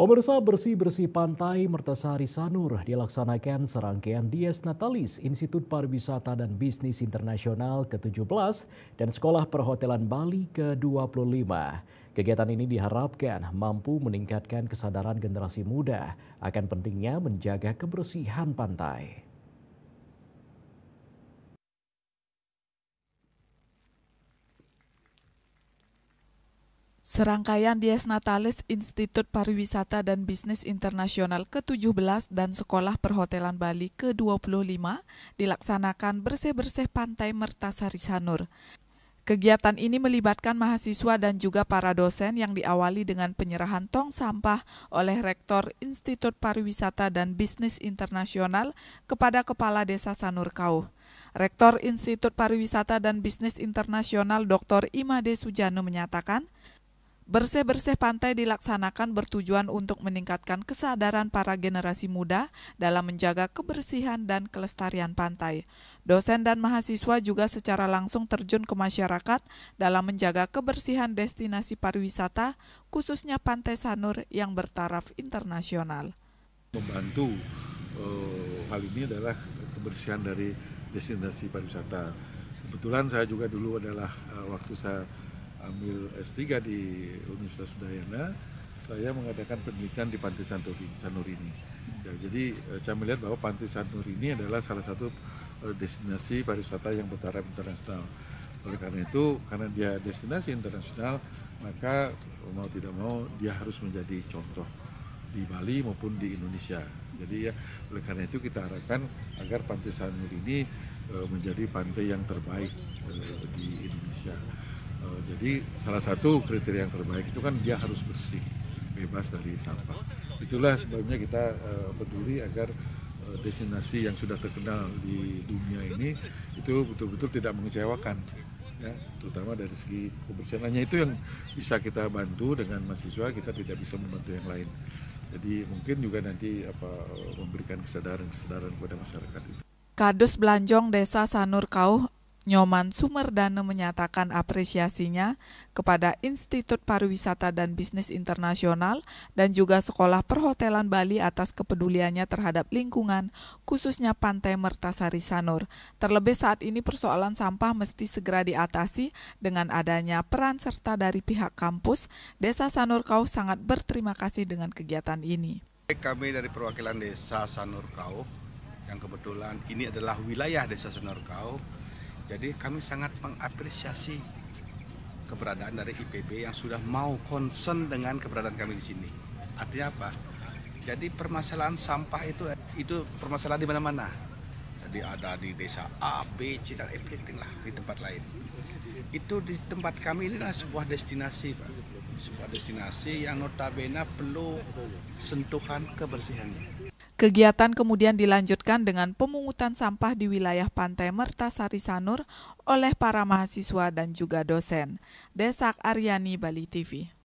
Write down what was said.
Pemirsa, bersih-bersih pantai Mertasari Sanur dilaksanakan serangkaian Dies Natalis Institut Pariwisata dan Bisnis Internasional ke-17 dan Sekolah Perhotelan Bali ke-25. Kegiatan ini diharapkan mampu meningkatkan kesadaran generasi muda akan pentingnya menjaga kebersihan pantai. Serangkaian Dies Natalis Institut Pariwisata dan Bisnis Internasional ke-17 dan Sekolah Perhotelan Bali ke-25 dilaksanakan bersih-bersih pantai Mertasari Sanur. Kegiatan ini melibatkan mahasiswa dan juga para dosen yang diawali dengan penyerahan tong sampah oleh Rektor Institut Pariwisata dan Bisnis Internasional kepada Kepala Desa Sanur Kauh. Rektor Institut Pariwisata dan Bisnis Internasional Dr. Imade Sujana menyatakan, bersih-bersih pantai dilaksanakan bertujuan untuk meningkatkan kesadaran para generasi muda dalam menjaga kebersihan dan kelestarian pantai. Dosen dan mahasiswa juga secara langsung terjun ke masyarakat dalam menjaga kebersihan destinasi pariwisata, khususnya Pantai Sanur yang bertaraf internasional. Membantu hal ini adalah kebersihan dari destinasi pariwisata. Kebetulan saya juga dulu adalah waktu saya ambil S3 di Universitas Udayana, saya mengadakan penelitian di Pantai Sanur ini. Ya, jadi saya melihat bahwa Pantai Sanur ini adalah salah satu destinasi pariwisata yang bertaraf internasional. Oleh karena itu, karena dia destinasi internasional, maka mau tidak mau dia harus menjadi contoh di Bali maupun di Indonesia. Jadi ya, oleh karena itu kita harapkan agar Pantai Sanur ini menjadi pantai yang terbaik di Indonesia. Jadi salah satu kriteria yang terbaik itu kan dia harus bersih, bebas dari sampah. Itulah sebabnya kita peduli agar destinasi yang sudah terkenal di dunia ini itu betul-betul tidak mengecewakan, ya, terutama dari segi kebersihan. Hanya itu yang bisa kita bantu dengan mahasiswa, kita tidak bisa membantu yang lain. Jadi mungkin juga nanti memberikan kesadaran kepada masyarakat itu. Kadus Belanjong Desa Sanur Kauh Nyoman Sumerdana menyatakan apresiasinya kepada Institut Pariwisata dan Bisnis Internasional dan juga Sekolah Perhotelan Bali atas kepeduliannya terhadap lingkungan, khususnya Pantai Mertasari Sanur. Terlebih saat ini persoalan sampah mesti segera diatasi dengan adanya peran serta dari pihak kampus. Desa Sanur Kauh sangat berterima kasih dengan kegiatan ini. Kami dari perwakilan Desa Sanur Kauh, yang kebetulan ini adalah wilayah Desa Sanur Kauh, jadi kami sangat mengapresiasi keberadaan dari IPB yang sudah mau concern dengan keberadaan kami di sini. Artinya apa? Jadi permasalahan sampah itu permasalahan di mana-mana. Jadi ada di desa A, B, C, dan everything lah di tempat lain. Itu di tempat kami ini adalah sebuah destinasi, Pak. Sebuah destinasi yang notabene perlu sentuhan kebersihannya. Kegiatan kemudian dilanjutkan dengan pemungutan sampah di wilayah Pantai Mertasari Sanur oleh para mahasiswa dan juga dosen. Desak Aryani, Bali TV.